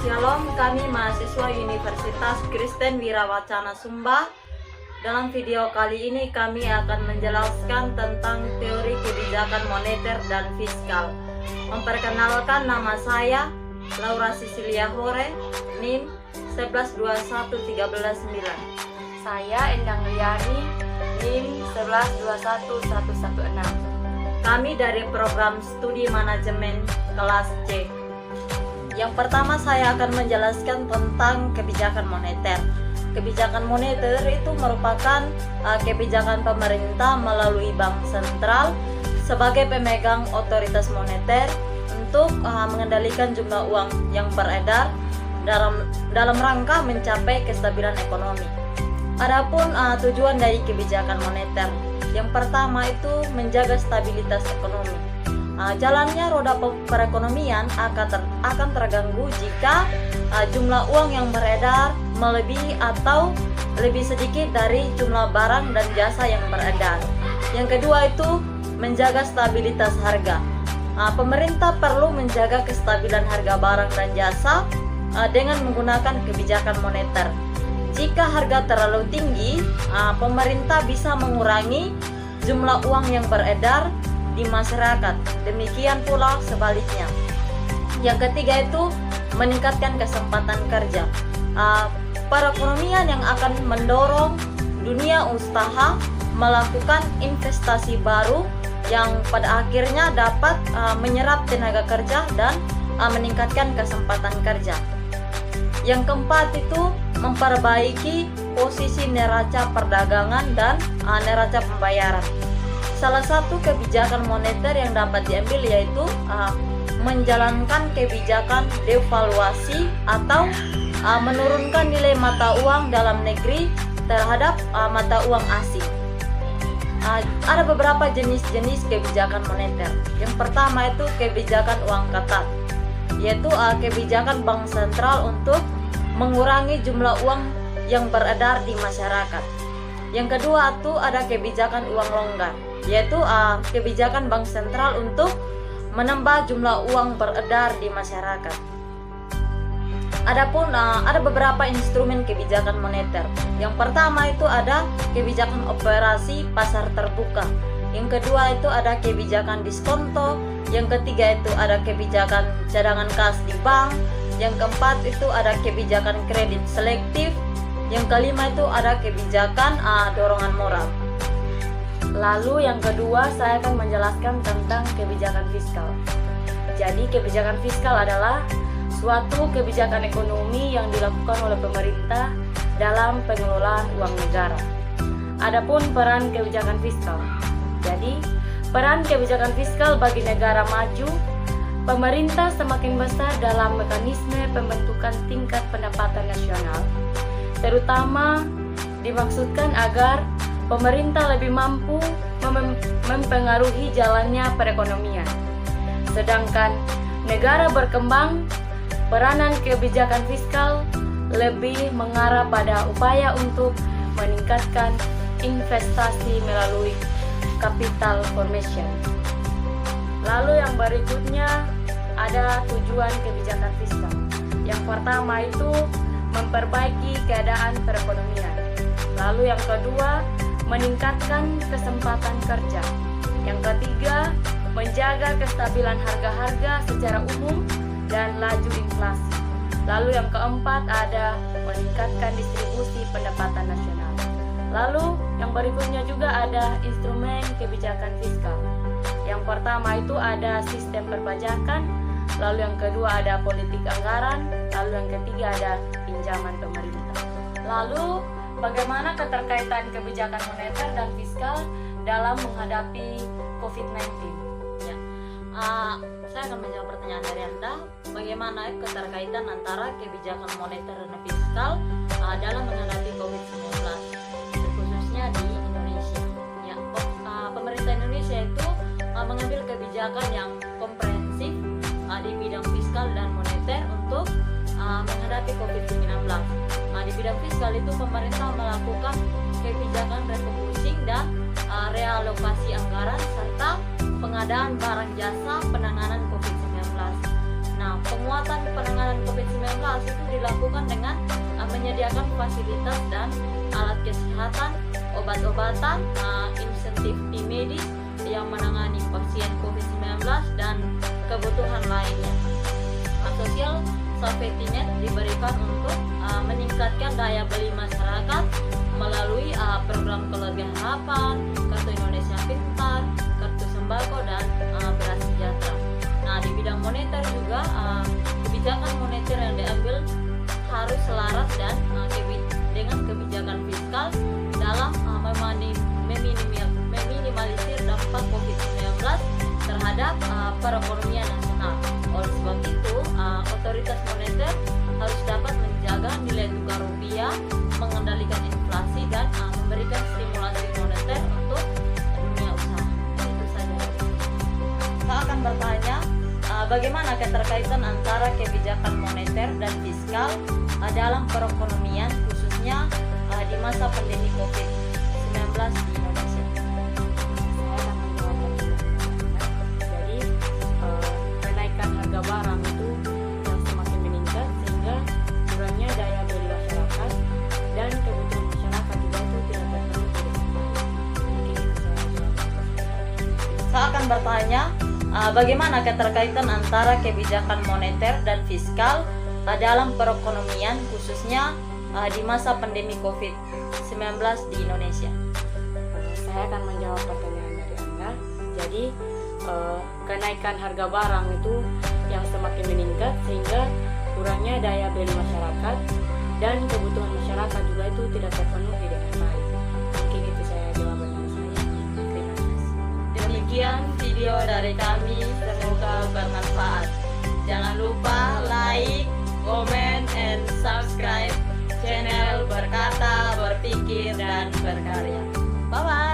Shalom, kami mahasiswa Universitas Kristen Wirawacana Sumba. Dalam video kali ini kami akan menjelaskan tentang teori kebijakan moneter dan fiskal. Memperkenalkan, nama saya Laura Cecilia Hore, NIM 1121139. Saya Endang Liani, NIM 1121116. Kami dari program studi manajemen kelas C. Yang pertama saya akan menjelaskan tentang kebijakan moneter. Kebijakan moneter itu merupakan kebijakan pemerintah melalui bank sentral sebagai pemegang otoritas moneter untuk mengendalikan jumlah uang yang beredar dalam rangka mencapai kestabilan ekonomi. Adapun tujuan dari kebijakan moneter, yang pertama itu menjaga stabilitas ekonomi. Jalannya roda perekonomian akan terganggu jika jumlah uang yang beredar melebihi atau lebih sedikit dari jumlah barang dan jasa yang beredar. Yang kedua itu menjaga stabilitas harga. Pemerintah perlu menjaga kestabilan harga barang dan jasa dengan menggunakan kebijakan moneter. Jika harga terlalu tinggi, pemerintah bisa mengurangi jumlah uang yang beredar di masyarakat. Demikian pula sebaliknya. Yang ketiga itu meningkatkan kesempatan kerja. Perekonomian yang akan mendorong dunia usaha melakukan investasi baru yang pada akhirnya dapat menyerap tenaga kerja dan meningkatkan kesempatan kerja. Yang keempat itu memperbaiki posisi neraca perdagangan dan neraca pembayaran. Salah satu kebijakan moneter yang dapat diambil yaitu menjalankan kebijakan devaluasi atau menurunkan nilai mata uang dalam negeri terhadap mata uang asing. Ada beberapa jenis-jenis kebijakan moneter. Yang pertama itu kebijakan uang ketat, yaitu kebijakan bank sentral untuk mengurangi jumlah uang yang beredar di masyarakat. Yang kedua itu ada kebijakan uang longgar, yaitu kebijakan bank sentral untuk menambah jumlah uang beredar di masyarakat. Adapun ada beberapa instrumen kebijakan moneter. Yang pertama itu ada kebijakan operasi pasar terbuka. Yang kedua itu ada kebijakan diskonto. Yang ketiga itu ada kebijakan cadangan kas di bank. Yang keempat itu ada kebijakan kredit selektif. Yang kelima itu ada kebijakan dorongan moral. Lalu yang kedua saya akan menjelaskan tentang kebijakan fiskal. Jadi kebijakan fiskal adalah suatu kebijakan ekonomi yang dilakukan oleh pemerintah dalam pengelolaan uang negara. Adapun peran kebijakan fiskal. Jadi peran kebijakan fiskal bagi negara maju, pemerintah semakin besar dalam mekanisme pembentukan tingkat pendapatan nasional, terutama dimaksudkan agar pemerintah lebih mampu mempengaruhi jalannya perekonomian. Sedangkan negara berkembang, peranan kebijakan fiskal lebih mengarah pada upaya untuk meningkatkan investasi melalui capital formation. Lalu yang berikutnya ada tujuan kebijakan fiskal. Yang pertama itu memperbaiki keadaan perekonomian. Lalu yang kedua, meningkatkan kesempatan kerja. Yang ketiga, menjaga kestabilan harga-harga secara umum dan laju inflasi. Lalu yang keempat ada meningkatkan distribusi pendapatan nasional. Lalu yang berikutnya juga ada instrumen kebijakan fiskal. Yang pertama itu ada sistem perpajakan, lalu yang kedua ada politik anggaran, lalu yang ketiga ada pinjaman pemerintah. Lalu bagaimana keterkaitan kebijakan moneter dan fiskal dalam menghadapi COVID-19? Ya. Saya akan menjawab pertanyaan dari Anda. Bagaimana keterkaitan antara kebijakan moneter dan fiskal dalam menghadapi COVID-19, khususnya di Indonesia? Ya, pemerintah Indonesia itu mengambil kebijakan yang komprehensif di bidang fiskal dan moneter untuk menghadapi COVID-19. Di bidang fiskal itu pemerintah melakukan kebijakan refocusing dan realokasi anggaran serta pengadaan barang jasa penanganan COVID-19. Nah, penguatan penanganan COVID-19 dilakukan dengan menyediakan fasilitas dan alat kesehatan, obat-obatan, insentif tim medis yang menangani pasien COVID-19 dan kebutuhan lainnya. Sosial safety net diberikan untuk meningkatkan daya beli masyarakat melalui program keluarga harapan, kartu Indonesia Pintar, kartu sembako, dan beras sejahtera. Nah, di bidang moneter juga kebijakan moneter yang diambil harus selaras dan dengan kebijakan fiskal dalam meminimalisir dampak COVID-19 terhadap perekonomian nasional. Oleh sebab itu, otoritas moneter harus dapat menjaga nilai tukar rupiah, mengendalikan inflasi, dan memberikan stimulasi moneter untuk dunia usaha. Itu saja. Saya akan bertanya, bagaimana keterkaitan antara kebijakan moneter dan fiskal dalam perekonomian, khususnya di masa pandemi COVID-19 di Indonesia? Saya akan menjawab pertanyaan. Jadi kenaikan harga barang itu yang semakin meningkat sehingga kurangnya daya beli masyarakat dan kebutuhan masyarakat juga itu tidak terpenuhi dengan baik. Mungkin itu saya jawab. Saya akan bertanya, bagaimana keterkaitan antara kebijakan moneter dan fiskal dalam perekonomian, khususnya di masa pandemi COVID-19 di Indonesia? Saya akan menjawab pertanyaan dari Anda. Jadi kenaikan harga barang itu yang semakin meningkat sehingga kurangnya daya beli masyarakat dan kebutuhan masyarakat juga itu tidak terpenuhi dengan baik. Mungkin itu saya jawaban dari saya. Terima kasih. Demikian video dari kami, semoga bermanfaat. Jangan lupa like, comment, and subscribe channel Berkata, Berpikir, dan Berkarya. Bye-bye.